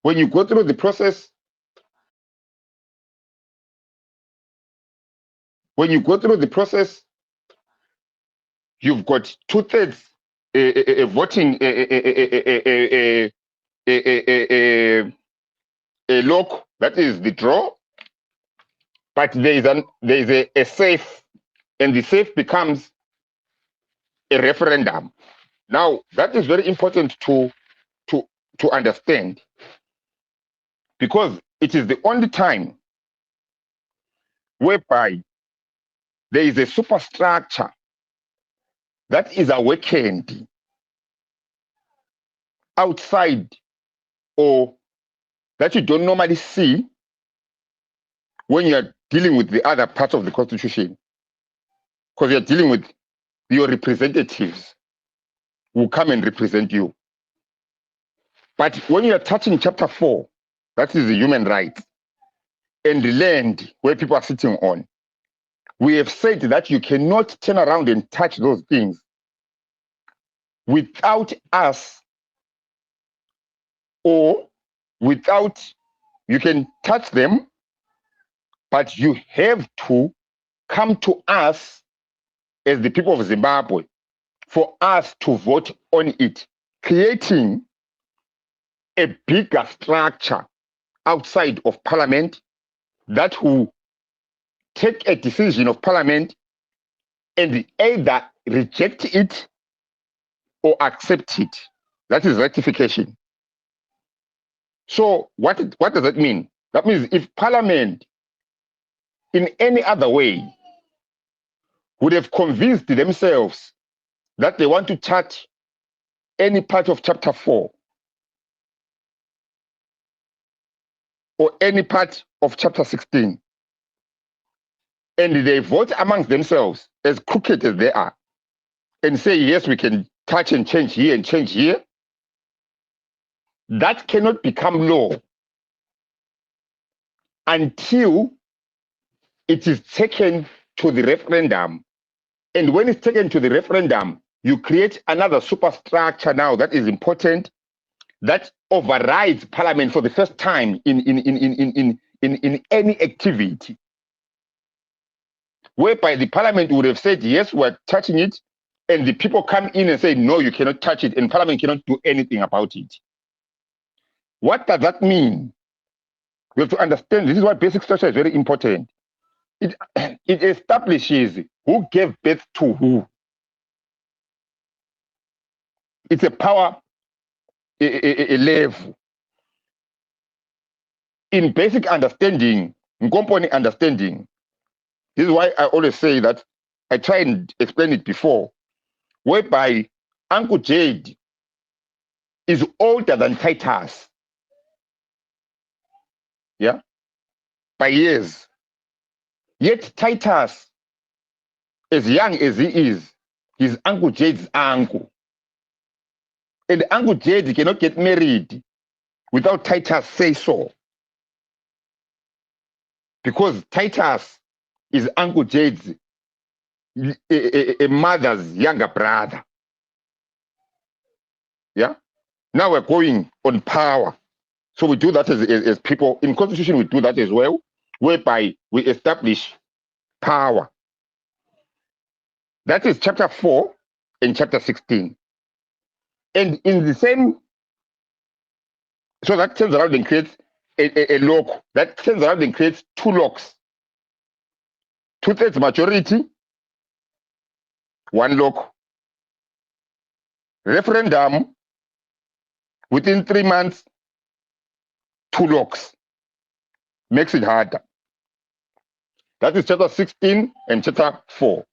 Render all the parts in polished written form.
when you go through the process, you've got 2/3 voting a lock, that is the draw, but there is a safe, and the safe becomes a referendum. Now that is very important to understand, because it is the only time whereby there is a superstructure that is awakened outside, or that you don't normally see when you're dealing with the other parts of the Constitution, because you're dealing with your representatives who come and represent you. But when you're touching chapter 4, that is the human rights and the land where people are sitting on, we have said that you cannot turn around and touch those things without us, or without, you can touch them, but you have to come to us as the people of Zimbabwe for us to vote on it, creating a bigger structure outside of Parliament that will take a decision of Parliament and either reject it or accept it. That is ratification. So what does that mean? That means if Parliament in any other way would have convinced themselves that they want to touch any part of chapter 4 or any part of chapter 16, and they vote amongst themselves, as crooked as they are, and say, yes, we can touch and change here and change here, that cannot become law until it is taken to the referendum. And when it's taken to the referendum, you create another superstructure now that is important, that overrides Parliament for the first time in any activity, whereby the Parliament would have said, yes, we're touching it, and the people come in and say, no, you cannot touch it, and Parliament cannot do anything about it. What does that mean? We have to understand, this is why basic structure is very important. It establishes who gave birth to who. It's a power level. In basic understanding, in component understanding, this is why I always say that, I try and explain it before, whereby Uncle Jade is older than Titus. Yeah, by years. Yet Titus, as young as he is Uncle Jade's uncle. And Uncle Jade cannot get married without Titus say so. Because Titus is Uncle Jade's a mother's younger brother. Yeah. Now we're going on power. So we do that as people. In Constitution, we do that as well, whereby we establish power. That is chapter 4 and chapter 16. And in the same, so that turns around and creates a lock. That turns around and creates two locks. 2/3 majority, one lock. Referendum, within 3 months, 2 locks. Makes it harder. That is chapter 16 and chapter 4.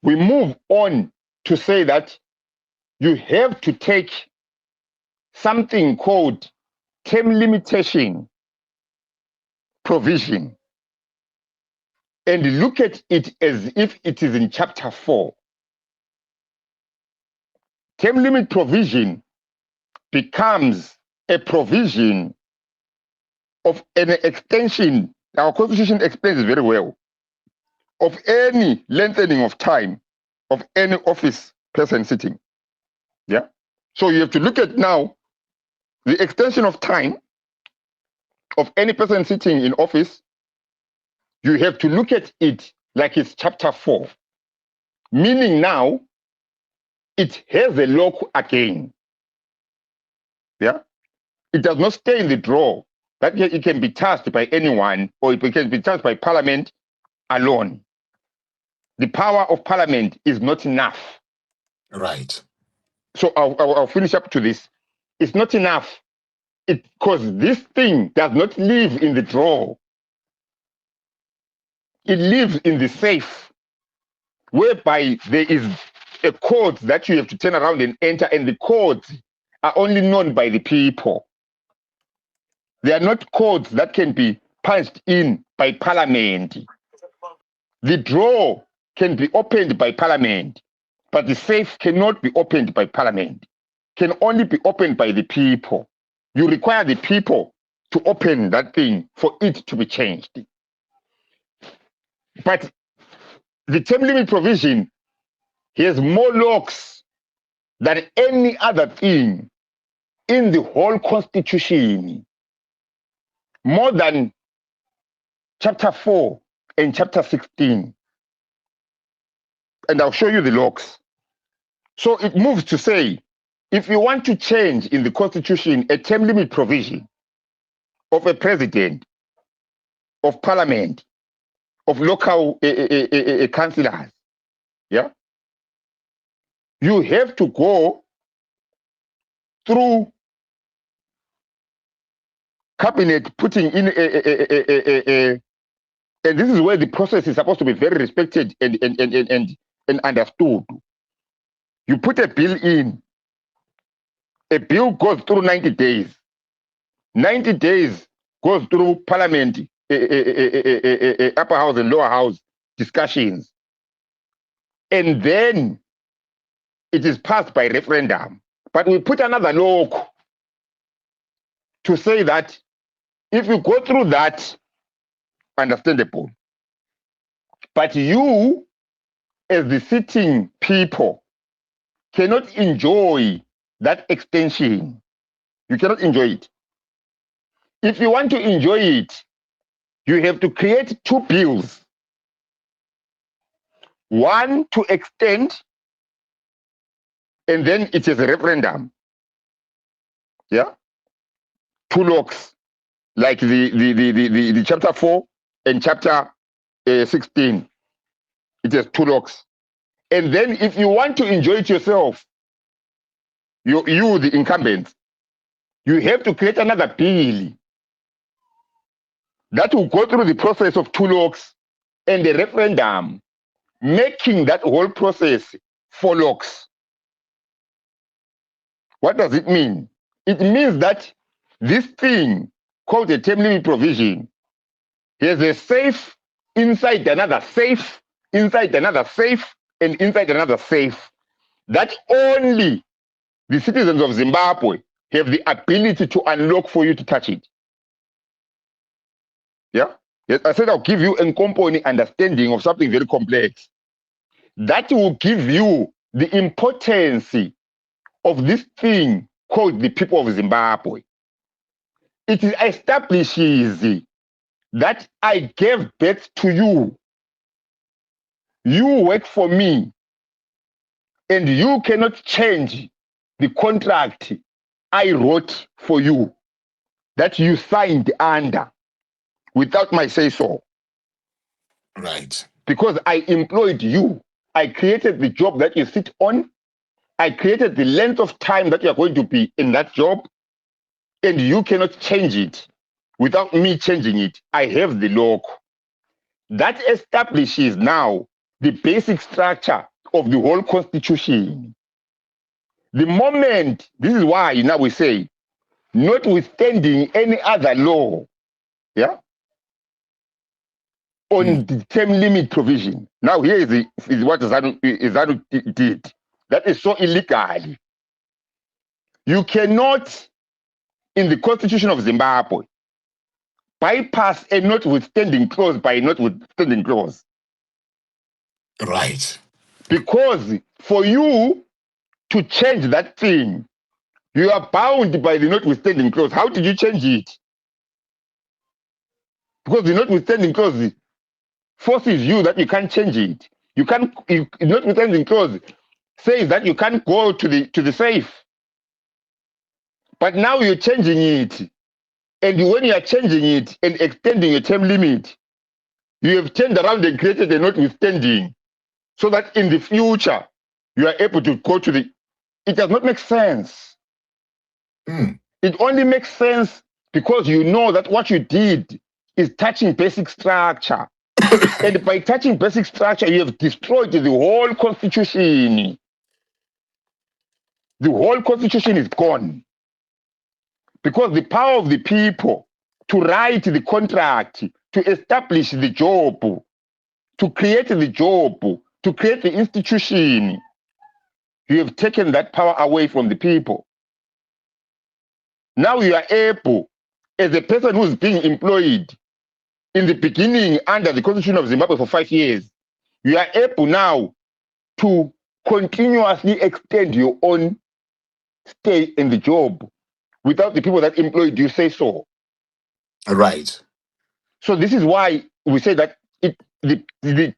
We move on to say that you have to take something called term limitation provision and look at it as if it is in chapter 4. Term limit provision becomes a provision of an extension. Our Constitution explains it very well, of any lengthening of time of any office person sitting. Yeah. So you have to look at now the extension of time of any person sitting in office, you have to look at it like it's chapter 4. Meaning now, it has a lock again. Yeah? It does not stay in the drawer. That it can be touched by anyone, or it can be touched by Parliament alone. The power of Parliament is not enough. Right. So I'll finish up to this. It's not enough. Because this thing does not live in the drawer. It lives in the safe, whereby there is a code that you have to turn around and enter, and the codes are only known by the people. They are not codes that can be punched in by Parliament. The drawer can be opened by Parliament, but the safe cannot be opened by Parliament. Can only be opened by the people. You require the people to open that thing for it to be changed. But the term limit provision has more locks than any other thing in the whole Constitution. More than chapter 4 and chapter 16. And I'll show you the locks. So it moves to say, if you want to change in the Constitution a term limit provision of a president, of Parliament, of local councillors, yeah, you have to go through cabinet putting in and this is where the process is supposed to be very respected and understood. You put a bill in, a bill goes through 90 days. 90 days goes through Parliament, upper house and lower house discussions. And then it is passed by referendum. But we put another lock to say that if you go through that, understandable. But you, as the sitting people, cannot enjoy that extension. You cannot enjoy it. If you want to enjoy it, you have to create 2 bills. One to extend, and then it is a referendum. Yeah? 2 locks, like the chapter 4 and chapter 16. It has 2 locks. And then if you want to enjoy it yourself, you the incumbents, you have to create another bill that will go through the process of 2 locks and the referendum, making that whole process 4 locks. What does it mean? It means that this thing called a term limit provision has a safe inside another safe, inside another safe, and inside another safe, that only the citizens of Zimbabwe have the ability to unlock for you to touch it. Yeah? Yes, I said I'll give you a component understanding of something very complex. That will give you the importance of this thing called the people of Zimbabwe. It establishes that I gave birth to you. You work for me, and you cannot change the contract I wrote for you, that you signed under, without my say-so. Right. Because I employed you. I created the job that you sit on. I created the length of time that you are going to be in that job, and you cannot change it without me changing it. I have the lock. That establishes now the basic structure of the whole Constitution. The moment, this is why now we say, notwithstanding any other law, yeah, on the term limit provision. Now here is what Zanu did. That is so illegal. You cannot, in the Constitution of Zimbabwe, bypass a notwithstanding clause by a notwithstanding clause. Right. Because for you to change that thing, you are bound by the notwithstanding clause. How did you change it? Because the notwithstanding clause forces you that you can't change it. Notwithstanding clause says that you can't go to the safe. But now you're changing it. And when you are changing it and extending your term limit, you have turned around and created a notwithstanding so that in the future you are able to go to the. It does not make sense. It only makes sense because you know that what you did is touching basic structure. And by touching basic structure, you have destroyed the whole constitution. The whole constitution is gone. Because the power of the people to write the contract, to establish the job, to create the job, to create the institution, you have taken that power away from the people. Now you are able, as a person who's being employed in the beginning under the Constitution of Zimbabwe for 5 years, you are able now to continuously extend your own stay in the job without the people that employed you say so. Right. So this is why we say that the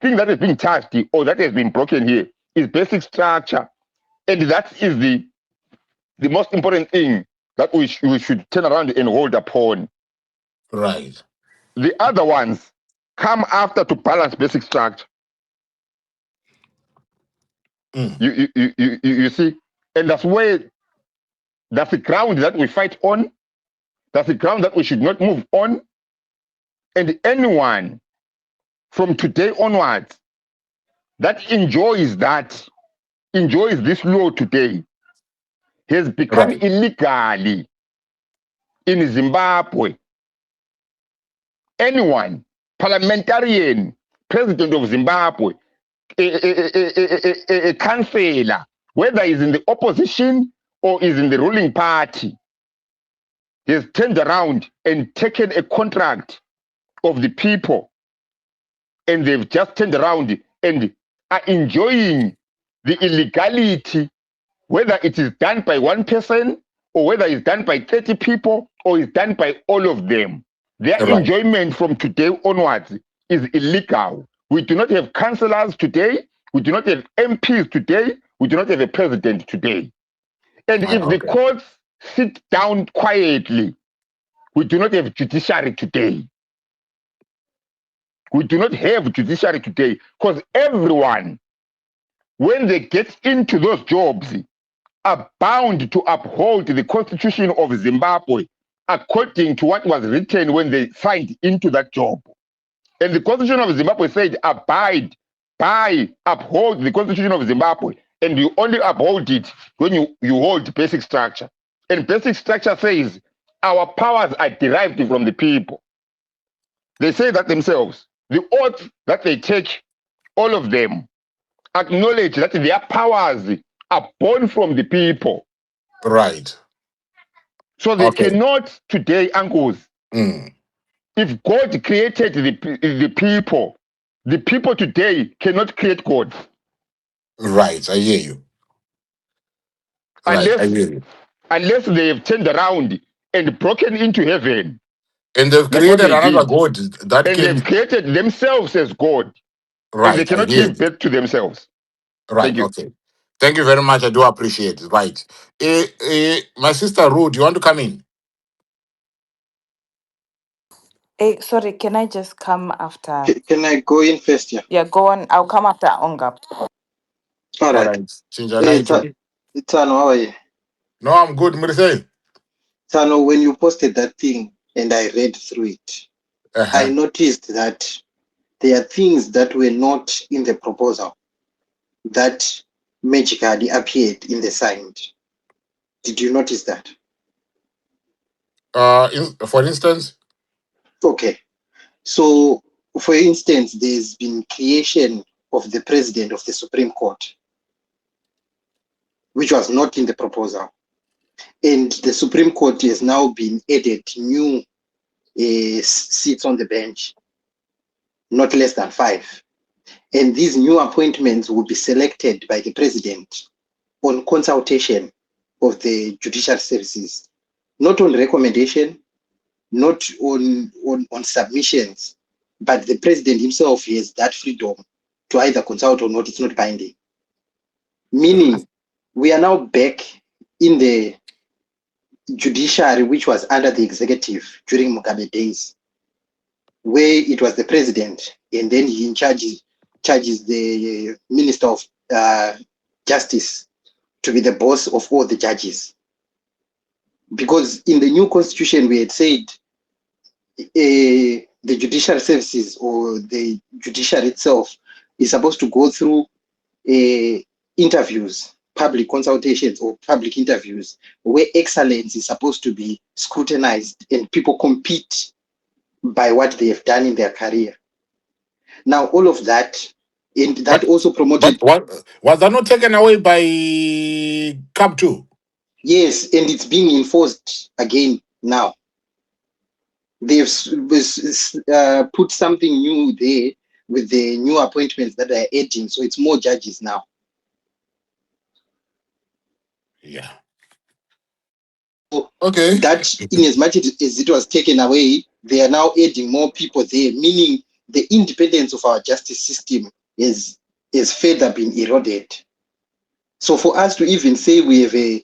thing that is being touched or that has been broken here is basic structure. And that is the most important thing that we should turn around and hold upon. Right. The other ones come after to balance basic structure. You see, and that's the ground that we fight on. That's the ground that we should not move on. And anyone from today onwards that enjoys this law today has become illegally in Zimbabwe. Anyone, parliamentarian, president of Zimbabwe, a councillor, whether he's in the opposition or is in the ruling party, has turned around and taken a contract of the people, and they've just turned around and are enjoying the illegality, whether it is done by one person or whether it's done by 30 people or it's done by all of them. Their enjoyment from today onwards is illegal. We do not have councillors today. We do not have MPs today. We do not have a president today. And if the courts sit down quietly, we do not have judiciary today. We do not have judiciary today because everyone, when they get into those jobs, are bound to uphold the Constitution of Zimbabwe according to what was written when they signed into that job. And the Constitution of Zimbabwe said, abide by, uphold the Constitution of Zimbabwe. And you only uphold it when you hold basic structure. And basic structure says, our powers are derived from the people. They say that themselves. The oath that they take, all of them, acknowledge that their powers are born from the people. Right. So they cannot today, uncles, if God created the people today cannot create God. Right, I hear you. Right, I hear you. Unless they have turned around and broken into heaven. And they've created another God that and they've created themselves as God. Right. And they cannot give birth to themselves. Right, okay. Thank you very much. I do appreciate it. Right. My sister Ruth, you want to come in? Sorry, can I just come after? Can I go in first? Yeah. Yeah, go on. I'll come after Onga. All right. Tano, how are you? No, I'm good. Tano, when you posted that thing and I read through it, I noticed that there are things that were not in the proposal that magically appeared in the signed. Did you notice that? For instance? Okay. So, for instance, there's been creation of the president of the Supreme Court, which was not in the proposal. And the Supreme Court has now been added new seats on the bench, not less than 5. And these new appointments will be selected by the president on consultation of the judicial services, not on recommendation, not on submissions, but the president himself has that freedom to either consult or not. It's not binding. Meaning, we are now back in the judiciary, which was under the executive during Mugabe days, where it was the president, and then he charges the minister of justice to be the boss of all the judges. Because in the new constitution, we had said the judicial services or the judiciary itself is supposed to go through interviews, public consultations or public interviews, where excellence is supposed to be scrutinized and people compete by what they have done in their career. Now, all of that, and that also promoted. But was that not taken away by CAP 2? Yes, and it's being enforced again now. They've put something new there with the new appointments that are adding, so it's more judges now. Yeah. Okay. That in as much as it was taken away, they are now adding more people there, meaning the independence of our justice system is further been eroded. So for us to even say we have a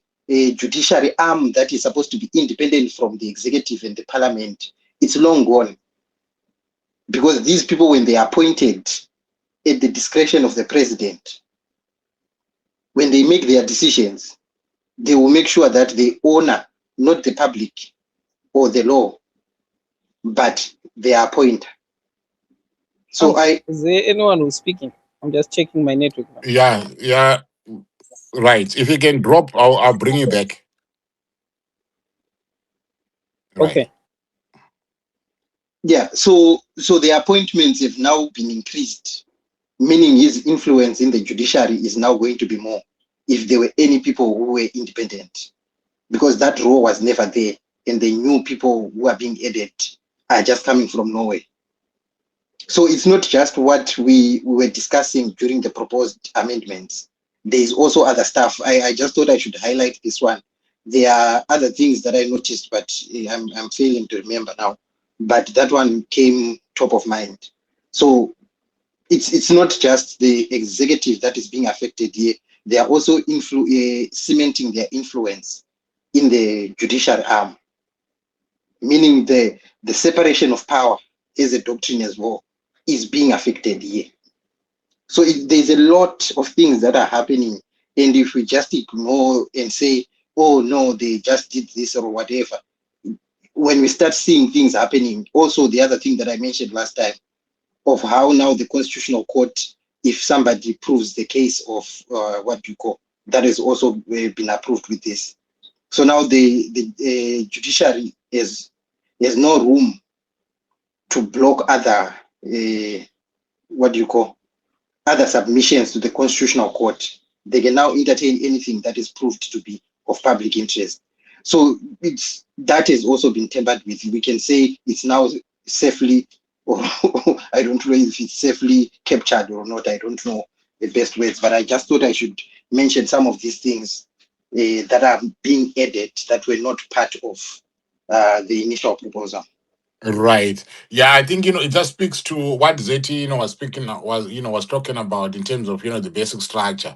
judiciary arm that is supposed to be independent from the executive and the parliament, it's long gone. Because these people, when they are appointed at the discretion of the president, when they make their decisions, they will make sure that they honor not the public or the law, but their appointer. So is there anyone who's speaking? I'm just checking my network now. Yeah. Right. If you can drop, I'll bring you back. Right. Okay. Yeah, so the appointments have now been increased, meaning his influence in the judiciary is now going to be more if there were any people who were independent, because that role was never there, and the new people who are being added are just coming from nowhere. So it's not just what we were discussing during the proposed amendments. There is also other stuff. I just thought I should highlight this one. There are other things that I noticed, but I'm failing to remember now. But that one came top of mind. So it's not just the executive that is being affected here. They are also cementing their influence in the judicial arm, meaning the separation of power is a doctrine as well is being affected here. So there's a lot of things that are happening, and if we just ignore and say, oh no, they just did this or whatever, when we start seeing things happening, also the other thing that I mentioned last time of how now the Constitutional Court, if somebody proves the case of that has also been approved with this. So now the judiciary has no room to block other other submissions to the Constitutional Court. They can now entertain anything that is proved to be of public interest. So that has also been tampered with. We can say it's now safely, or I don't know if it's safely captured or not. I don't know the best words, but I just thought I should mention some of these things that are being added that were not part of the initial proposal. Right. Yeah, I think it just speaks to what Zeti was talking about in terms of the basic structure.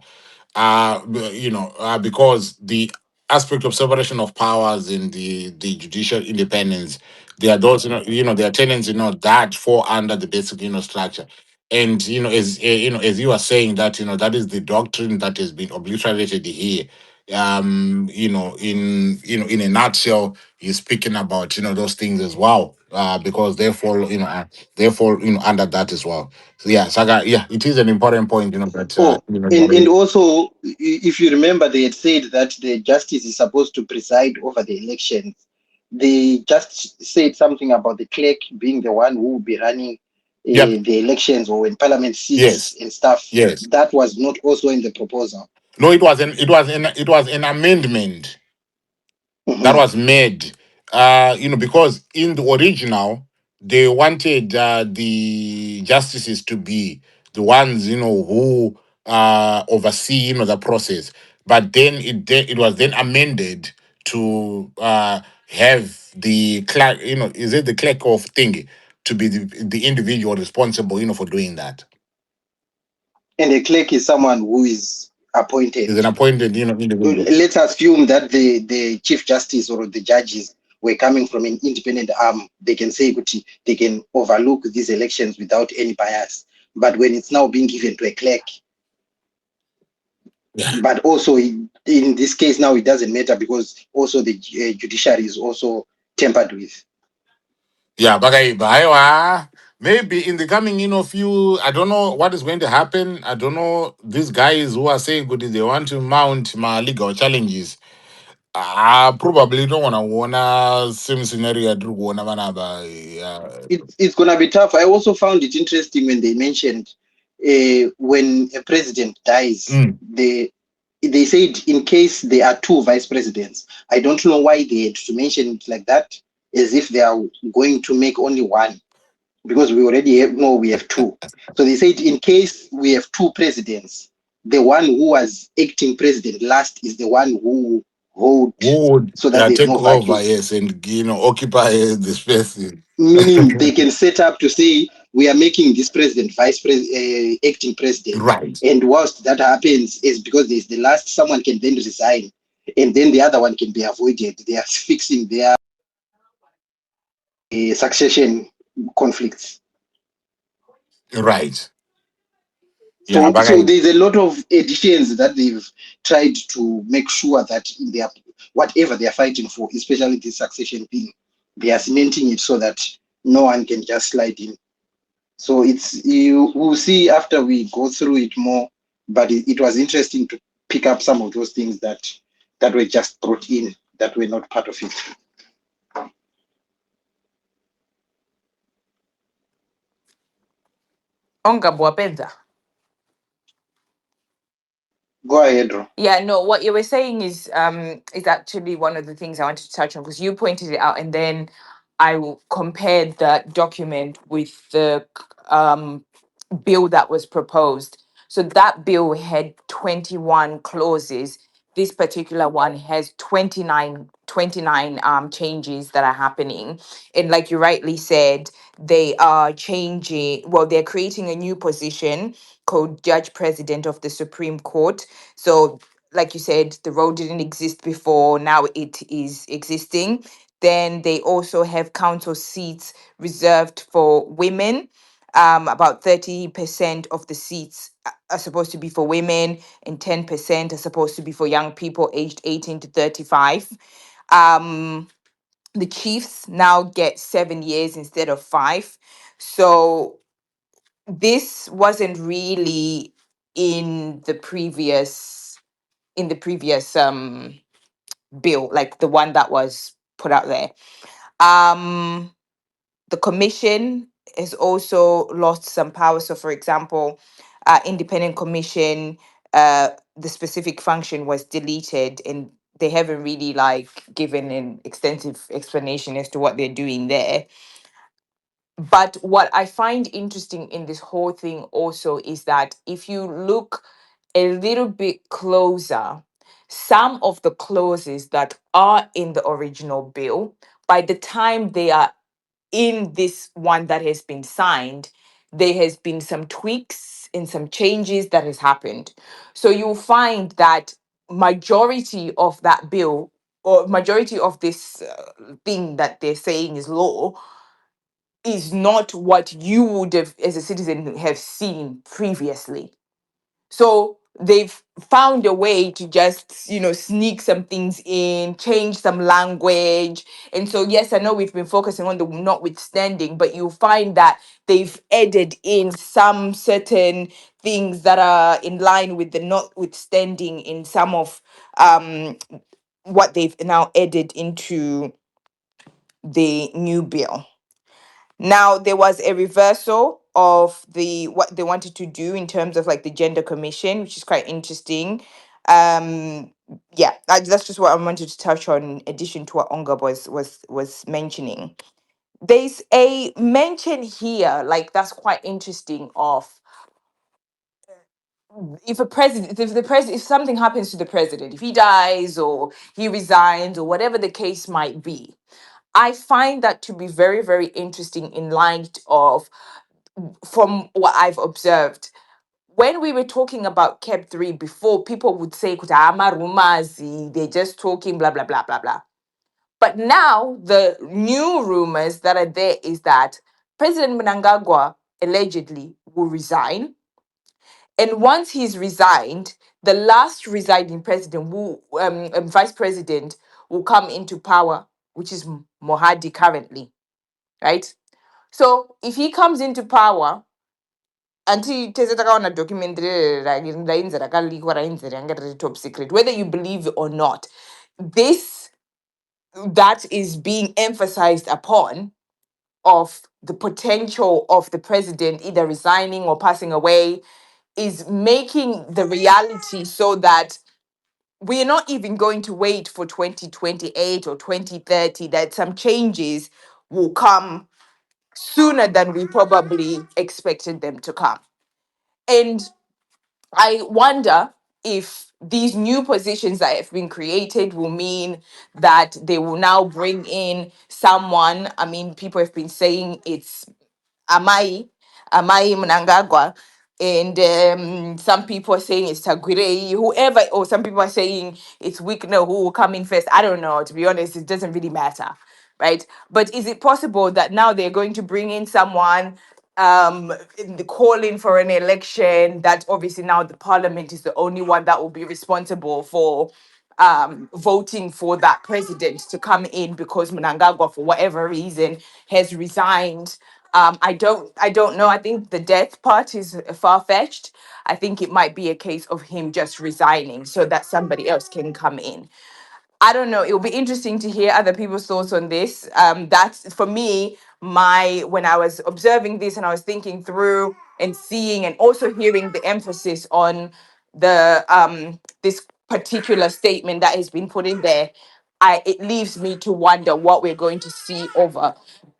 Because the aspect of separation of powers in the judicial independence, there are those there are tenants that fall under the basic structure. And as you are saying that that is the doctrine that has been obliterated here. In a nutshell, he's speaking about those things as well, because they fall under that as well. So yeah, Saga, yeah, it is an important point that and also, if you remember, they had said that the justice is supposed to preside over the elections. They just said something about the clerk being the one who will be running the elections, or when parliament sits and stuff. Yes, that was not also in the proposal. No, it was an amendment that was made. Because in the original they wanted the justices to be the ones who oversee the process, but then it was then amended to have the clerk, is it the clerk of thingy to be the individual responsible, for doing that? And a clerk is someone who is appointed. Is an appointed, individual. Let's assume that the chief justice or the judges were coming from an independent arm. They can say they can overlook these elections without any bias. But when it's now being given to a clerk, Yeah. but also in this case now it doesn't matter because also the judiciary is also tampered with. Yeah, but maybe in the coming, few, I don't know what is going to happen. I don't know these guys who are saying good, they want to mount my legal challenges. I probably don't wanna same scenario I do wanna It's gonna be tough. I also found it interesting when they mentioned when a president dies, mm, they said in case there are two vice presidents. I don't know why they had to mention it like that, as if they are going to make only one, because we already we have two. So they said in case we have two presidents, the one who was acting president last is the one who hold, who would so that there's take no over, vacuum. yes, and occupy the space. Meaning they can set up to say we are making this president vice president, acting president, Right. and whilst that happens is because there's the last, someone can then resign, and then the other one can be avoided. They are fixing their succession conflicts. Right. Yeah, So, but so there's a lot of additions that they've tried to make sure that in their whatever they are fighting for, especially the succession thing, they are cementing it so that no one can just slide in. So it's, you will see after we go through it more, but it was interesting to pick up some of those things that were just brought in that were not part of it. Onga Bwapenza. Go ahead, Ro. Yeah, no, what you were saying is actually one of the things I wanted to touch on because you pointed it out and then compared that document with the bill that was proposed. So that bill had 21 clauses. This particular one has 29 changes that are happening. And like you rightly said, they are changing, well, they're creating a new position called Judge President of the Supreme Court. So, like you said, the role didn't exist before, now it is existing. Then they also have council seats reserved for women. About 30% of the seats are supposed to be for women, and 10% are supposed to be for young people aged 18 to 35. Um, the Chiefs now get 7 years instead of 5. So this wasn't really in the previous bill, like the one that was put out there. The commission has also lost some power. So, for example, independent commission, the specific function was deleted, and they haven't really like given an extensive explanation as to what they're doing there. But what I find interesting in this whole thing also is that if you look a little bit closer, some of the clauses that are in the original bill, by the time they are in this one that has been signed, there has been some tweaks and some changes that has happened. So you'll find that majority of that bill or majority of this thing that they're saying is law is not what you would have as a citizen have seen previously. So they've found a way to just, sneak some things in, change some language. And so, yes, I know we've been focusing on the notwithstanding, but you'll find that they've added in some certain things that are in line with the notwithstanding in some of what they've now added into the new bill. Now there was a reversal of the what they wanted to do in terms of like the gender commission, which is quite interesting. Yeah, that's just what I wanted to touch on. In addition to what Onga was mentioning, there's a mention here, like that's quite interesting. Of if something happens to the president, if he dies or he resigns or whatever the case might be, I find that to be very, very interesting in light of, from what I've observed, when we were talking about Kep 3 before, people would say, "Kuta ama rumors, they're just talking, blah, blah, blah, blah, blah." But now the new rumors that are there is that President Mnangagwa allegedly will resign. And once he's resigned, the last residing president, vice president, will come into power, which is Mohadi currently, right? So if he comes into power, until on a documentary top secret, whether you believe it or not, this that is being emphasized upon of the potential of the president either resigning or passing away is making the reality so that we're not even going to wait for 2028 or 2030, that some changes will come sooner than we probably expected them to come. And I wonder if these new positions that have been created will mean that they will now bring in someone. I mean, people have been saying it's Amai, Amai Mnangagwa, and some people are saying it's Tagwirei, whoever, or some people are saying it's Wikner who will come in first. I don't know, to be honest, it doesn't really matter, right? But is it possible that now they're going to bring in someone in the calling for an election, that obviously now the parliament is the only one that will be responsible for voting for that president to come in because Mnangagwa, for whatever reason, has resigned. I don't know. I think the death part is far-fetched. I think it might be a case of him just resigning so that somebody else can come in. I don't know. It will be interesting to hear other people's thoughts on this. That's for me, my when I was observing this and I was thinking through and seeing and also hearing the emphasis on the this particular statement that has been put in there, it leaves me to wonder what we're going to see over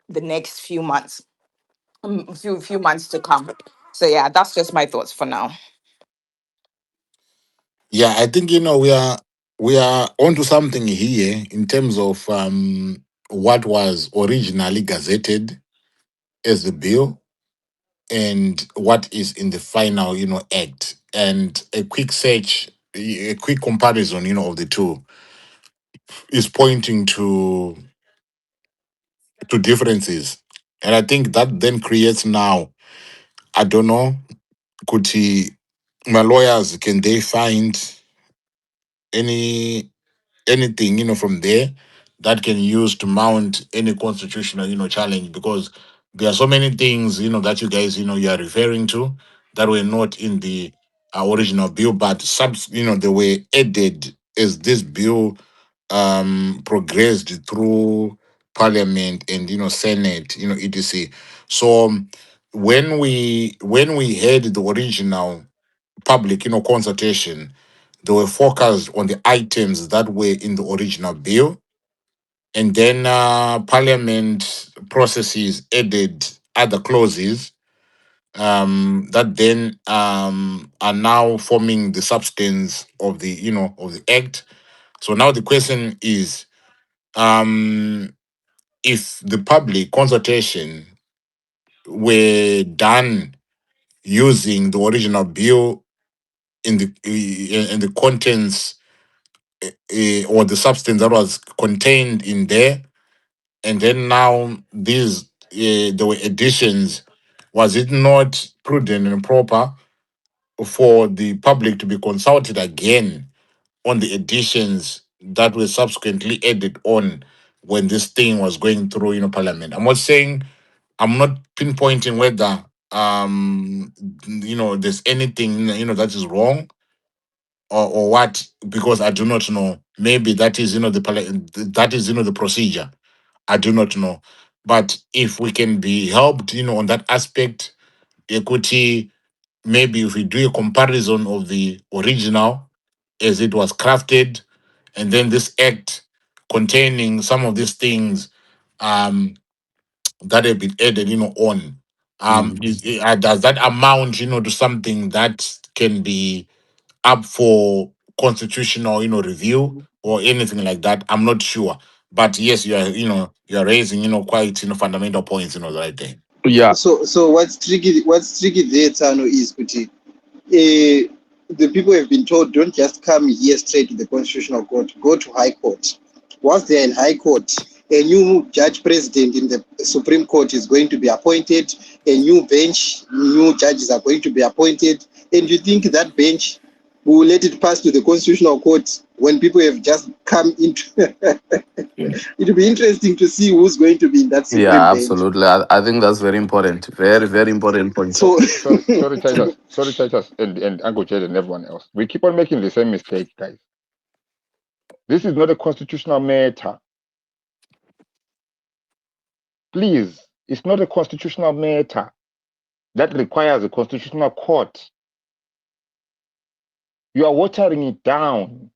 the next few months, few months to come. So yeah, that's just my thoughts for now. Yeah, I think we are onto something here in terms of what was originally gazetted as the bill and what is in the final act, and a quick search, a quick comparison of the two is pointing to differences. And I think that then creates now, I don't know, could he, my lawyers, can they find any anything from there that can use to mount any constitutional challenge, because there are so many things that you guys you are referring to that were not in the original bill, but they were added as this bill progressed through parliament and senate etc. So when we had the original public consultation, they were focused on the items that were in the original bill, and then parliament processes added other clauses that then are now forming the substance of the of the act. So now the question is, if the public consultation were done using the original bill in the contents, or the substance that was contained in there, and then now these there were additions, was it not prudent and proper for the public to be consulted again on the additions that were subsequently added on when this thing was going through parliament? I'm not pinpointing whether there's anything that is wrong, or what, because I do not know. Maybe that is that is the procedure. I do not know. But if we can be helped on that aspect, equity, maybe if we do a comparison of the original as it was crafted, and then this act containing some of these things um that have been added on, Mm. does that amount to something that can be up for constitutional, review or anything like that. I'm not sure. But yes, you're raising, quite, fundamental points, right there. Yeah. So what's tricky there, Tano, is kuti, the people have been told don't just come here straight to the Constitutional Court, go to High Court. Once they're in High Court, a new judge president in the Supreme Court is going to be appointed, a new bench, new judges are going to be appointed, and you think that bench will let it pass to the Constitutional Court when people have just come into it'll be interesting to see who's going to be in that Supreme Yeah, bench. absolutely. I think that's very important. Very, very important point. So Sorry, Titus, and Uncle Jed and everyone else. We keep on making the same mistake, guys. This is not a constitutional matter. Please, it's not a constitutional matter that requires a constitutional court. You are watering it down.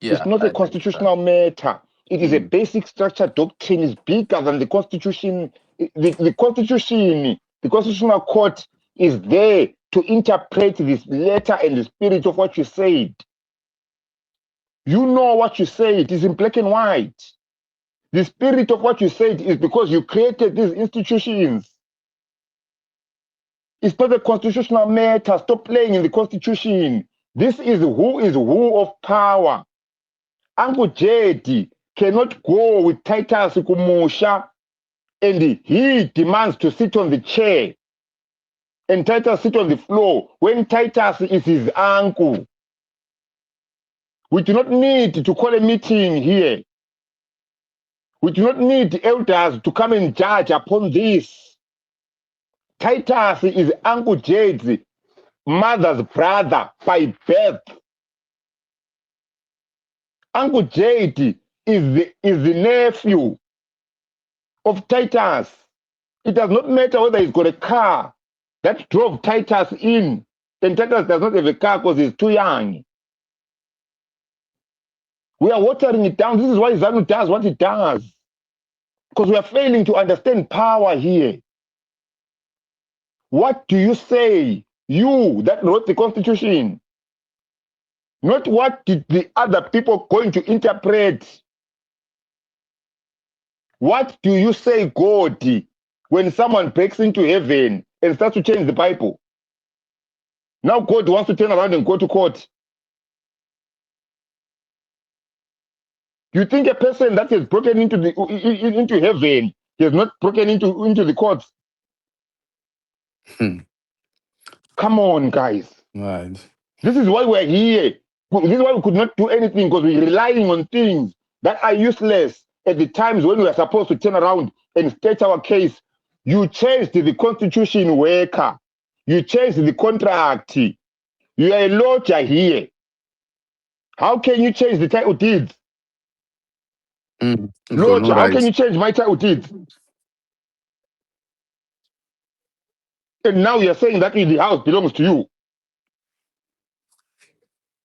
It's Yeah, not I a agree with that. constitutional matter. It is a Mm. basic structure doctrine. Is bigger than the Constitution. The Constitution, the Constitutional Court is there to interpret this letter and the spirit of what you said. You know what you said. It is in black and white. The spirit of what you said is because you created these institutions. It's not a constitutional matter. Stop playing in the Constitution. This is who of power. Uncle Jedi cannot go with Titus Kumusha and he demands to sit on the chair and Titus sit on the floor when Titus is his uncle. We do not need to call a meeting here. We do not need elders to come and judge upon this. Titus is Uncle Jade's mother's brother by birth. Uncle Jade is the nephew of Titus. It does not matter whether he's got a car that drove Titus in, and Titus does not have a car because he's too young. We are watering it down. This is why ZANU does what it does. Because we are failing to understand power here. What do you say, you that wrote the Constitution? Not what did the other people going to interpret. What do you say, God, when someone breaks into heaven and starts to change the Bible? Now God wants to turn around and go to court. You think a person that has broken into heaven, he has not broken into the courts? Come on, guys. Right. This is why we're here. This is why we could not do anything, because we're relying on things that are useless at the times when we are supposed to turn around and state our case. You changed the Constitution worker. You changed the contract. You are a lawyer here. How can you change the title deeds? Lawyer, how can you change my title deeds? And now you're saying that the house belongs to you.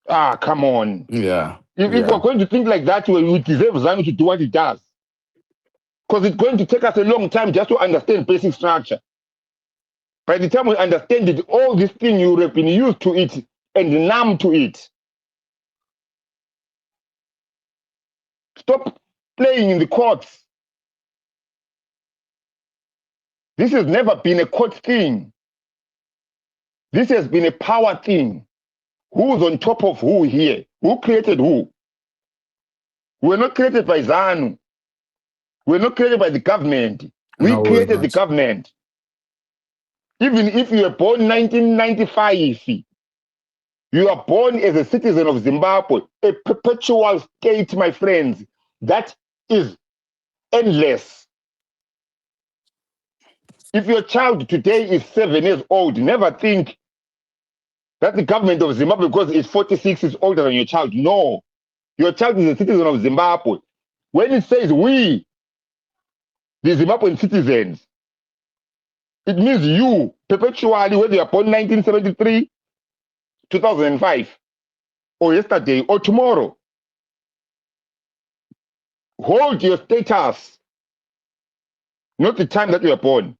Ah, come on. Yeah. If we're going to think like that, we deserve ZANU to do what it does. Because it's going to take us a long time just to understand basic structure. By the time we understand it, all these things you have been used to it and numb to it. Stop playing in the courts. This has never been a court thing. This has been a power thing. Who's on top of who here? Who created who? We're not created by ZANU. We're not created by the government. We created the government. Even if you were born in 1995, you are born as a citizen of Zimbabwe, a perpetual state, my friends, that is endless. If your child today is 7 years old, never think that the government of Zimbabwe, because it's 46, is older than your child. No. Your child is a citizen of Zimbabwe. When it says we, the Zimbabwean citizens, it means you, perpetually, whether you are born 1973, 2005, or yesterday, or tomorrow. Hold your status, not the time that you are born.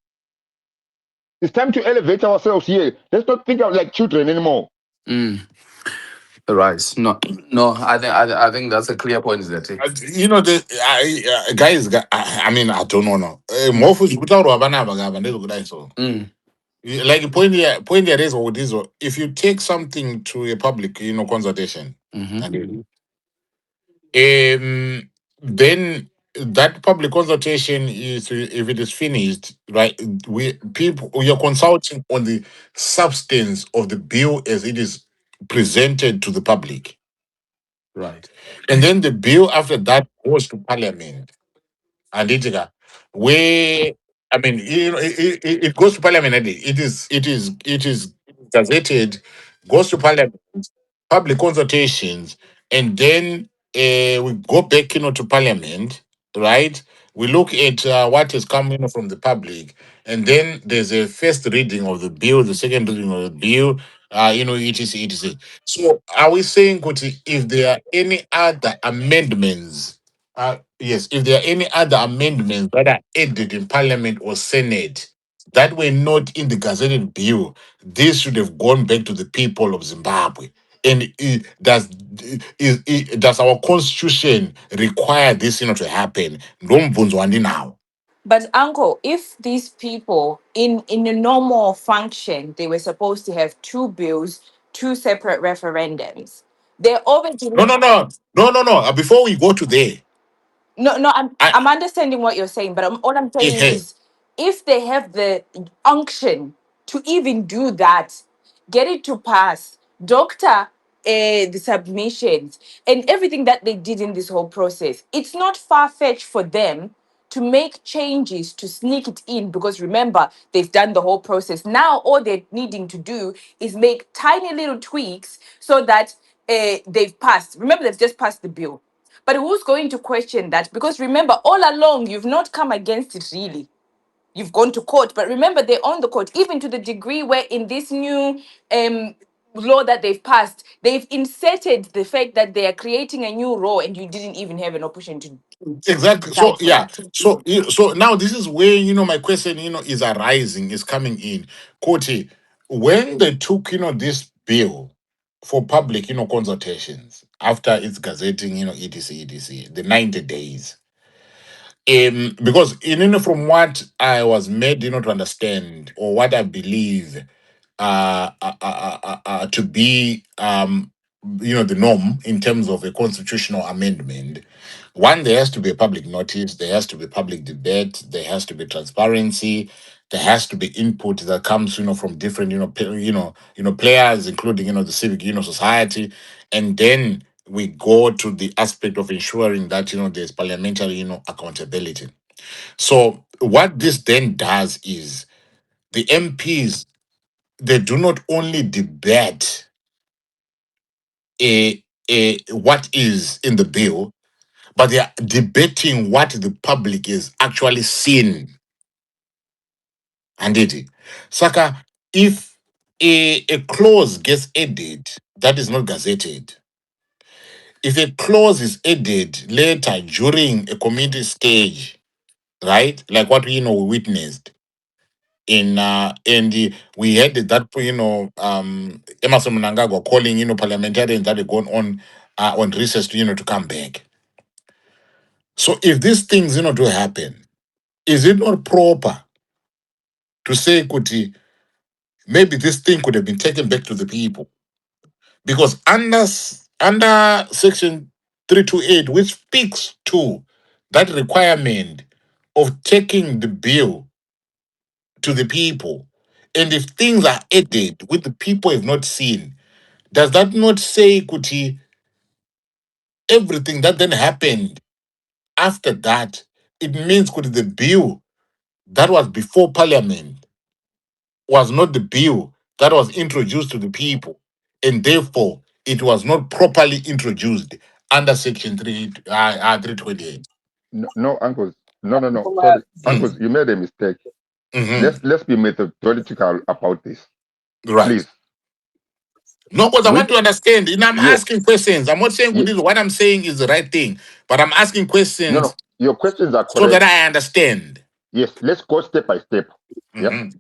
It's time to elevate ourselves here. Let's not think of like children anymore. Right. No. I think that's a clear point there. You know, the guys. I mean, I don't know now. More for without Wabana Bagaba, they look like so. Like point there is what is if you take something to a public, consultation, and then that public consultation is, if it is finished, right? We are consulting on the substance of the bill as it is presented to the public, Right. and then the bill after that goes to parliament. And where I mean, it goes to parliament. And it is gazetted, goes to parliament, public consultations, and then we go back, to parliament, right? We look at what is coming from the public, and then there's a first reading of the bill, the second reading of the bill, etc. So, are we saying, Kuti, if there are any other amendments? Yes, if there are any other amendments that are added in Parliament or Senate that were not in the gazetted bill, this should have gone back to the people of Zimbabwe. And does our constitution require this, to happen? Ndombunzwandi now. But uncle, if these people in a normal function, they were supposed to have two bills, two separate referendums. They're already No, no, no, no, no, no. Before we go to there, no. I'm I, I'm understanding what you're saying, but all I'm saying eh, is, if they have the unction to even do that, get it to pass, doctor, the submissions and everything that they did in this whole process. It's not far fetched for them to make changes to sneak it in, because remember, they've done the whole process. Now all they're needing to do is make tiny little tweaks so that they've passed. Remember, they've just passed the bill. But who's going to question that? Because remember, all along, you've not come against it really. You've gone to court. But remember, they're on the court, even to the degree where in this new law that they've passed, they've inserted the fact that they are creating a new law and you didn't even have an opportunity to exactly. So fight for yeah. that. So now this is where my question is arising, is coming in. Koti, when they took this bill for public consultations after its gazetting, etc, the 90 days. Because from what I was made to understand, or what I believe to be the norm in terms of a constitutional amendment. One, there has to be a public notice, there has to be public debate, there has to be transparency, there has to be input that comes from different players, including the civic society, and then we go to the aspect of ensuring that there's parliamentary accountability. So what this then does is the MPs, they do not only debate what is in the bill, but they are debating what the public is actually seeing. And it, Saka, if a clause gets added that is not gazetted, if a clause is added later during a committee stage, right, like what we witnessed we had that Emerson Mnangagwa calling parliamentarians that had gone on recess to come back. So if these things do happen, is it not proper to say, Kuti, maybe this thing could have been taken back to the people? Because under section 328, which speaks to that requirement of taking the bill to the people, and if things are added which the people have not seen, does that not say, Kuti, everything that then happened after that, it means, Kuti, the bill that was before parliament was not the bill that was introduced to the people, and therefore it was not properly introduced under section 328. No, no, uncles. No, no, no. Sorry, Comrades. uncles. You made a mistake. Mm-hmm. Let's be methodological about this, Right. please. No, because I want With to understand. And I'm yes, asking questions. I'm not saying ye, what I'm saying is the right thing, but I'm asking no, no. questions Your questions are so that correct. I understand. Yes, let's go step by step. Yeah. Mm-hmm.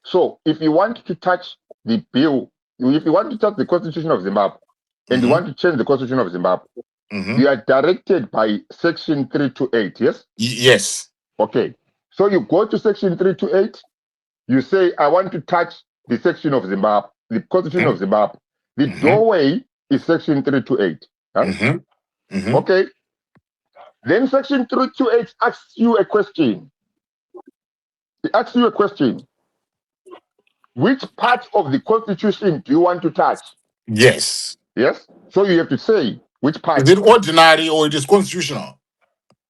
So if you want to touch the bill, if you want to touch the Constitution of Zimbabwe, and you want to change the Constitution of Zimbabwe, you are directed by Section 328, yes? Yes. Okay. So you go to Section 328, you say, I want to touch the section of Zimbabwe, the Constitution of Zimbabwe. The doorway is Section 328. Huh? Okay. Then Section 328 asks you a question. It asks you a question. Which part of the Constitution do you want to touch? Yes. Yes. So you have to say which part. Is it ordinary or it is constitutional?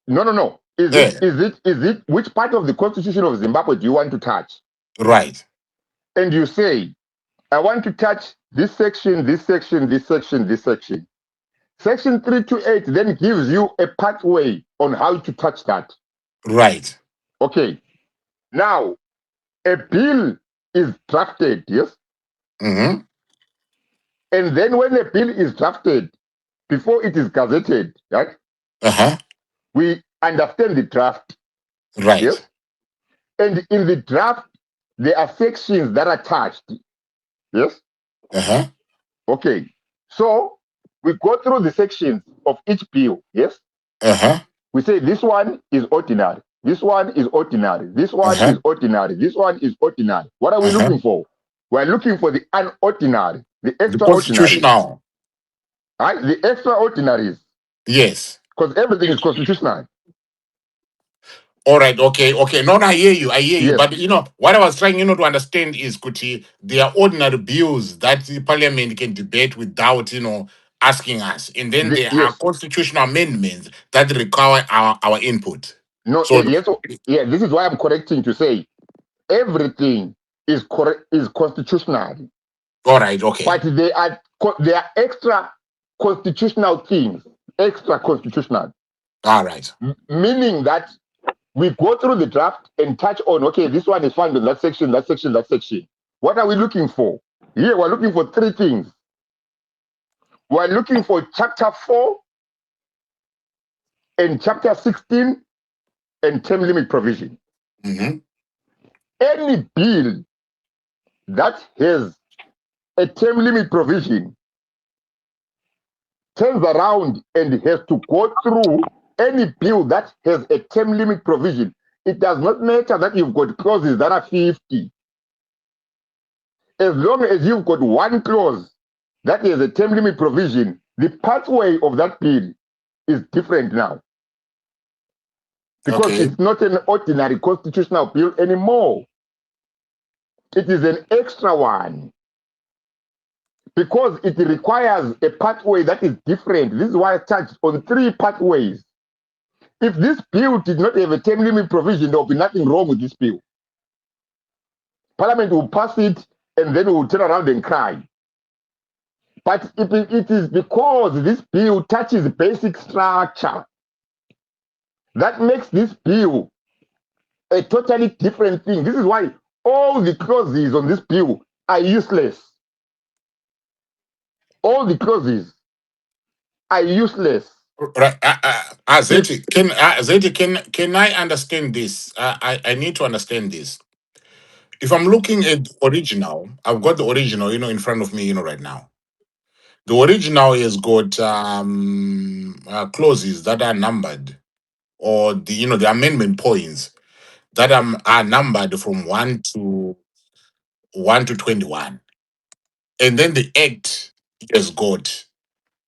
No. Is it which part of the Constitution of Zimbabwe do you want to touch? Right. And you say, I want to touch this section, this section, this section, this section. Section 328 then gives you a pathway on how to touch that. Right. Okay. Now, a bill is drafted, yes? And then when a bill is drafted, before it is gazetted, right? We understand the draft. Right. Yes? And in the draft, there are sections that are touched. Yes? Okay. So we go through the sections of each bill. Yes? We say this one is ordinary. This one is ordinary. This one is ordinary. This one is ordinary. What are we looking for? We're looking for the unordinary, the extraordinary. The constitutional. Right? The extraordinaries. Yes. Because everything is constitutional. All right, okay. No, I hear you. Yes. But what I was trying, to understand is, Kuti, there are ordinary bills that the parliament can debate without, asking us. And then there are constitutional amendments that require our input. No, so this is why I'm correcting to say everything is constitutional. All right, okay. But there are extra constitutional things, extra constitutional. All right. Meaning that we go through the draft and touch on, okay, this one is found in that section, that section, that section. What are we looking for? Here, we're looking for three things. We're looking for chapter 4 and chapter 16 and term limit provision. Any bill that has a term limit provision turns around and has to go through any bill that has a term limit provision. It does not matter that you've got clauses that are 50. As long as you've got one clause that has a term limit provision, the pathway of that bill is different now. Because it's not an ordinary constitutional bill anymore. It is an extra one. Because it requires a pathway that is different. This is why I touched on 3 pathways. If this bill did not have a term limit provision, there will be nothing wrong with this bill. Parliament will pass it and then will turn around and cry. But it is because this bill touches basic structure that makes this bill a totally different thing. This is why all the clauses on this bill are useless. All the clauses are useless. Right, Zeti, can I understand this? I need to understand this. If I'm looking at the original, I've got the original, in front of me, right now. The original has got clauses that are numbered, or the amendment points that are numbered from 1 to 21, and then the Act has got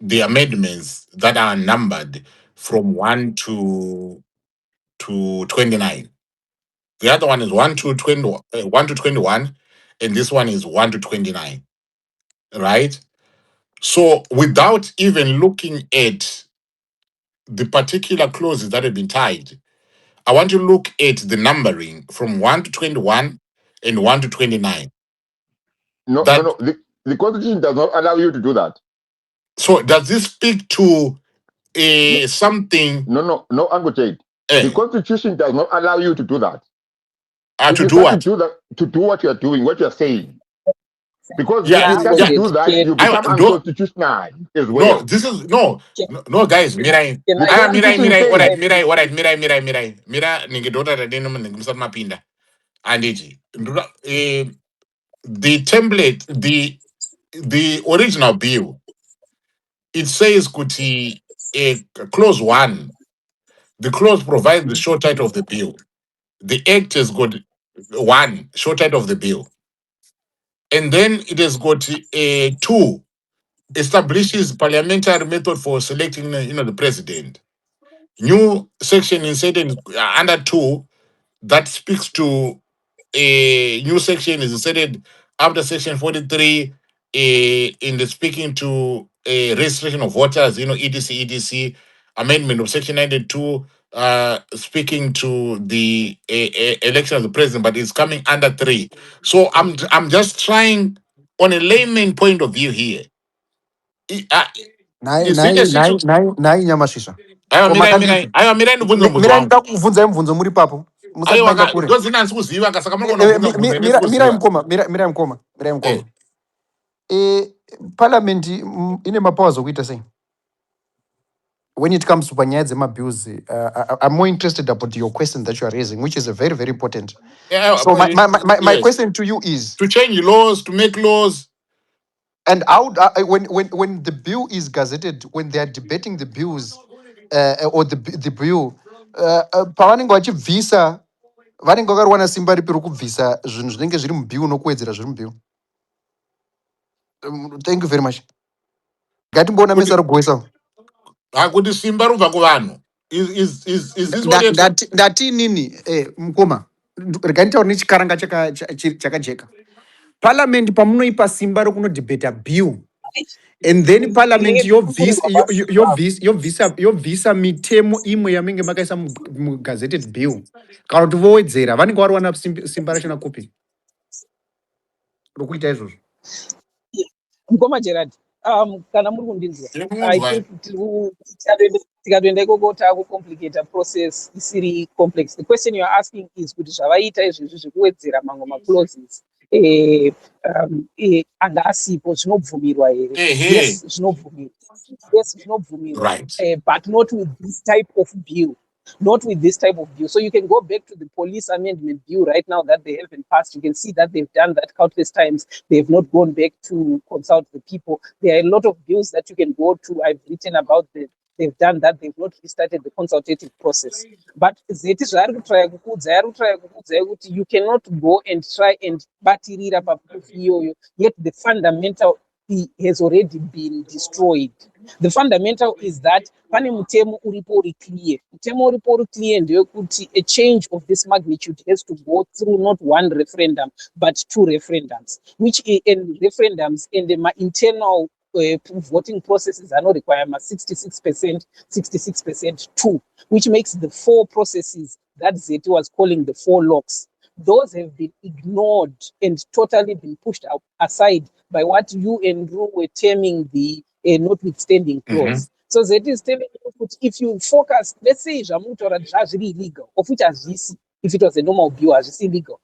the amendments that are numbered from 1 to 29. The other one is 1 to 21, and this one is 1 to 29. Right? So without even looking at the particular clauses that have been tied, I want to look at the numbering from 1 to 21 and 1 to 29. No. The Constitution does not allow you to do that. So does this speak to something? No, Uncle Jade. The Constitution does not allow you to do that. To do what? To do what you are doing, what you are saying. Because Yeah, if you start to do that, you become unconstitutional as well. No, this is no, guys. Mirai, Mirai, ningedota tadini msat mapinda. Anditi, the template, the original bill, it says kuti clause 1, the clause provides the short title of the bill. The act has got 1 short title of the bill, and then it has got 2 establishes parliamentary method for selecting the president. New section inserted under 2 that speaks to a new section is inserted after section 43 in the speaking to a registration of voters, etc, amendment of section 92, speaking to the election of the president, but it's coming under 3. So I'm just trying on a layman point of view here. Is it a situation? Nai nyamashisha. Aiwa, Koma mirai kanditi. mirai ndibvunze mubvunzo Mirai wangu. nda kuvunza mubvunzo muri papo. Musati Aiwa, maenda kure. because inanzi kuziva saka munogona kubvunza mubvunzo inenzi Mirai kuziva. mukoma, mirai mukoma, mirai Eh. mukoma. Parliament ine mapowers okuita sei? When it comes to panyaya dzemabills, I'm more interested about your question that you are raising, which is a very, very important. Yeah, So my yes. question to you is, To change laws, to make laws. and how when the bill is gazetted, when they are debating the bills or the bill, pavanenge vachibvisa vanenge vakawana simba ripi rokubvisa zvinhu zvinenge zviri mubill nokuwedzera zviri mubill. Thank you very much. Ngatimboona mesa rogoisa. Kuti simba rubva kuvanhu. Is this what you're saying? Ndati nini mukoma. Regai nditaure nechikaranga chakajeka. Parliament pamunoipa simba rokunodebata bill. And then parliament yobvisa mitemo imwe yamunenge makaisa mugazetted bill. Kana kuti vowedzera vanenge variwana simba rachona kupi rokuita izvozvo. Mukoma Gerard, kana muri kundinzwa, I Ndinokunzwa. think tikatoenda ikoko takucomplicate process isiri complex. The question you are asking is kuti zvavaita izvezvi zvekuwedzera mamwe maclauses anga asipo zvinobvumirwa here? Yes, zvinobvumirwa. Yes, zvinobvumirwa. Right. But not with this type of bill. Not with this type of bill. So you can go back to the police amendment bill right now that they haven't passed. You can see that they've done that countless times. They have not gone back to consult the people. There are a lot of bills that you can go to. I've written about them. They've done that. They've not restarted the consultative process. But you cannot go and try and batirira papiyo, yet the fundamental has already been destroyed. The fundamental is that pane mutemo uripo uri clear. Mutemo uripo uri clear ndeyekuti a change of this magnitude has to go through not one referendum but 2 referendums, which in referendums in the internal voting processes are not required 66%, 66% 2, which makes the 4 processes that Zeti was calling the 4 locks. Those have been ignored and totally been pushed aside by what you and Rumour were terming the notwithstanding clause. So that is telling you that if you focus, let's say Jamutora is illegal, of which as if it was a normal bill, as illegal.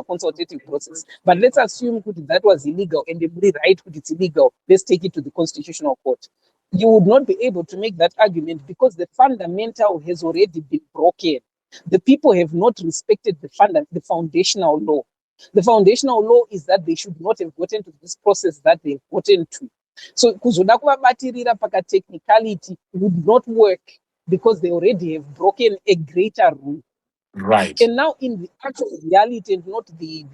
Consultative process. But let's assume that was illegal and the right it's illegal. Let's take it to the Constitutional Court. You would not be able to make that argument because the fundamental has already been broken. The people have not respected the foundational law. The foundational law is that they should not have gotten to this process that they've gotten to. So kuzoda kuvabatirira pakatechnicality would not work because they already have broken a greater rule. Right. And now in the actual reality and not the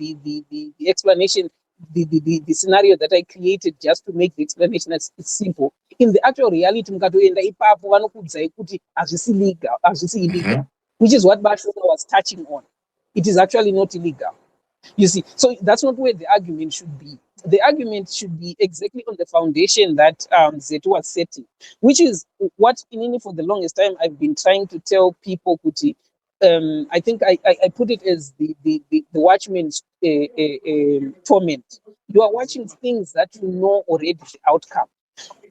explanation, the scenario that I created just to make the explanation as simple. In the actual reality, mukatoenda ipapo vanokudza kuti hazvisi illegal, which is what Bashona was touching on. It is actually not illegal. You see, so that's not where the argument should be. The argument should be exactly on the foundation that Zetu was setting, which is what for the longest time I've been trying to tell people, Kuti. I think I put it as the watchman's torment. You are watching things that you know already the outcome.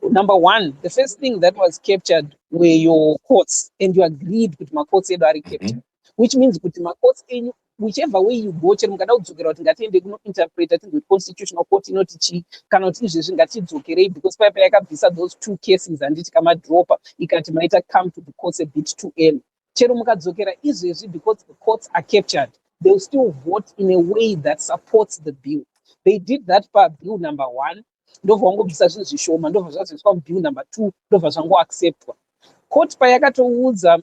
Number one, the first thing that was captured were your courts, and you agreed with my courts are captured, which means with my courts, whichever way you go, interpret the Constitutional Court cannot because those 2 cases and it come drop, it might come to the courts a bit too early. Because the courts are captured, they'll still vote in a way that supports the bill. They did that by bill number 1. Ndobva vangobvisa zvinhu zvishoma, ndobva zvazoiswa bill number 2, ndobva zvangoacceptwa. Court payakatoudza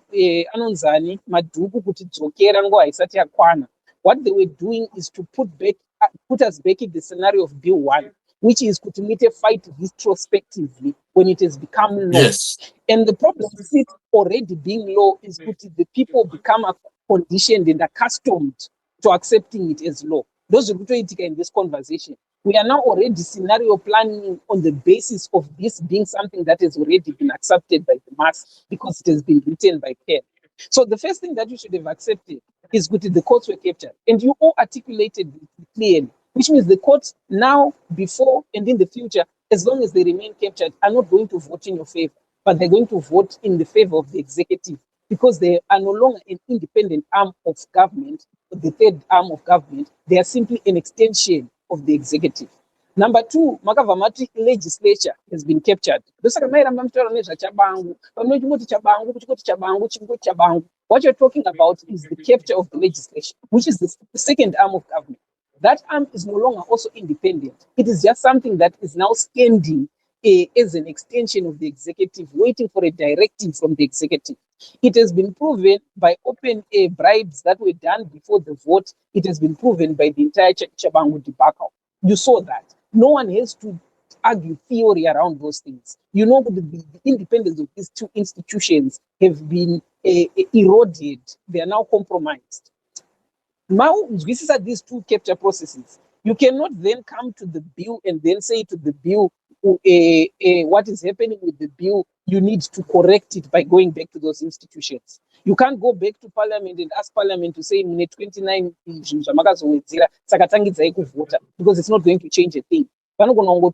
anonzani madhuku kuti dzokera nguva haisati yakwana. What they were doing is to put us back in the scenario of bill 1, which is to meet a fight retrospectively when it has become law. Yes. And the problem with it already being law is that the people become conditioned and accustomed to accepting it as law. Those are in this conversation. We are now already scenario planning on the basis of this being something that has already been accepted by the mass because it has been written by pen. So the first thing that you should have accepted is that the courts were captured. And you all articulated it clearly, which means the courts now, before, and in the future, as long as they remain captured, are not going to vote in your favor, but they're going to vote in the favor of the executive because they are no longer an independent arm of government, the third arm of government. They are simply an extension of the executive. Number 2, Makavamati legislature has been captured. What you're talking about is the capture of the legislation, which is the second arm of government. That arm is no longer also independent. It is just something that is now standing as an extension of the executive, waiting for a directive from the executive. It has been proven by open bribes that were done before the vote. It has been proven by the entire Chabangu debacle. You saw that. No one has to argue theory around those things. You know, the independence of these two institutions have been eroded. They are now compromised. Now, this is these two capture processes. You cannot then come to the bill and then say to the bill, what is happening with the bill, you need to correct it by going back to those institutions. You can't go back to parliament and ask parliament to say, 29 because it's not going to change a thing. You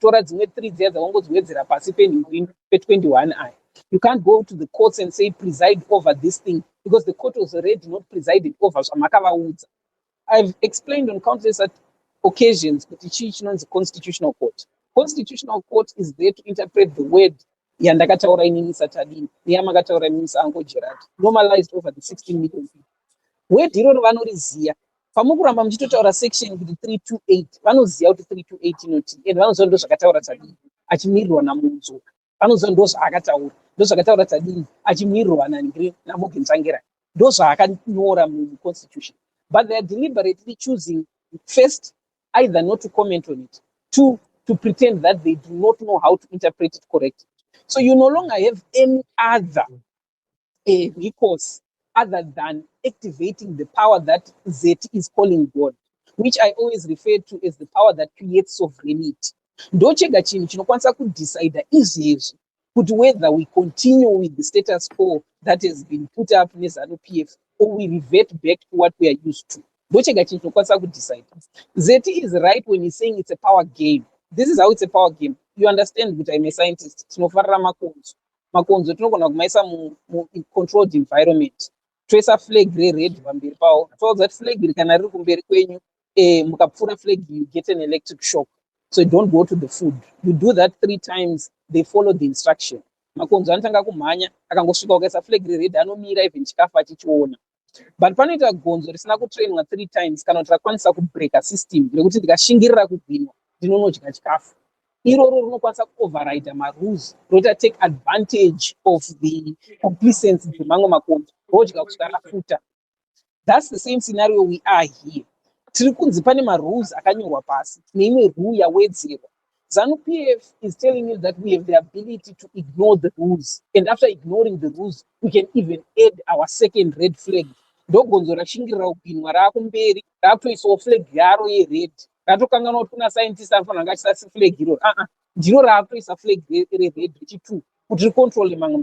can't go to the courts and say, preside over this thing, because the court was already not presided over. I've explained on countless occasions that the constitutional court. Constitutional court is there to interpret the word yandakataura inini Satadini, yamakataura inini Sango Gerard, normalized over the 16 million people. Where did vanoriziya? Pamukuramba muchitotaura section 328, vanoziya kuti 328 inoti, and vanoziva ndo zvakataura Tadini, achimirirwa naMunzoka. Vanoziva ndo zvaakataura, ndo zvakataura Tadini, achimirirwa naMorgan Tsvangirai. Ndo zvaakanyora muConstitution. But they are deliberately choosing, first, either not to comment on it, 2, to pretend that they do not know how to interpret it correctly. So you no longer have any other recourse other than activating the power that ZET is calling God, which I always refer to as the power that creates sovereignty. Ndochega chinhu chinokwanisa kudecide izvezvi kuti whether we continue with the status quo that has been put up neZANU-PF or we revert back to what we are used to. Ndochega chinhu chinokwanisa kudecide. ZET is right when he's saying it's a power game. This is how it's a power game. You understand that I'm a scientist. Tinofarira makonzo. Makonzo tinogona kumaisa in controlled environment. Tracer flag red pamberi pawo. So that flag kana riri kumberi kwenyu, mukapfura flag you get an electric shock. So don't go to the food. You do that 3 times, they follow the instruction. Makonzo anotanga kumhanya, akangosvika ukaisa flag red anomira even chikafu achichiona. But panoita gonzo risina kutrainwa 3 times kana kuti rakwanisa kubreaka system rekuti ndikashingirira kugwinwa ndinonodya chikafu. Iroro rinokwanisa kuoverride marules roita take advantage of the complacency dzemamwe makonzo rodya kusvika rafuta. That's the same scenario we are here. Tiri kunzi pane marules akanyorwa pasi neimwe rule yawedzerwa. ZANU-PF is telling you that we have the ability to ignore the rules, and after ignoring the rules we can even add our second red flag. Ndogonzo rashingirira kugwinwa rakumberi rakutoisawo flag yaro yered. Ratokanganwa kuti kuna scientist anofanira kunge achisasa flag iroro. Ndiro rakutoisa flag rered rechi2 kuti ricontrole mamwe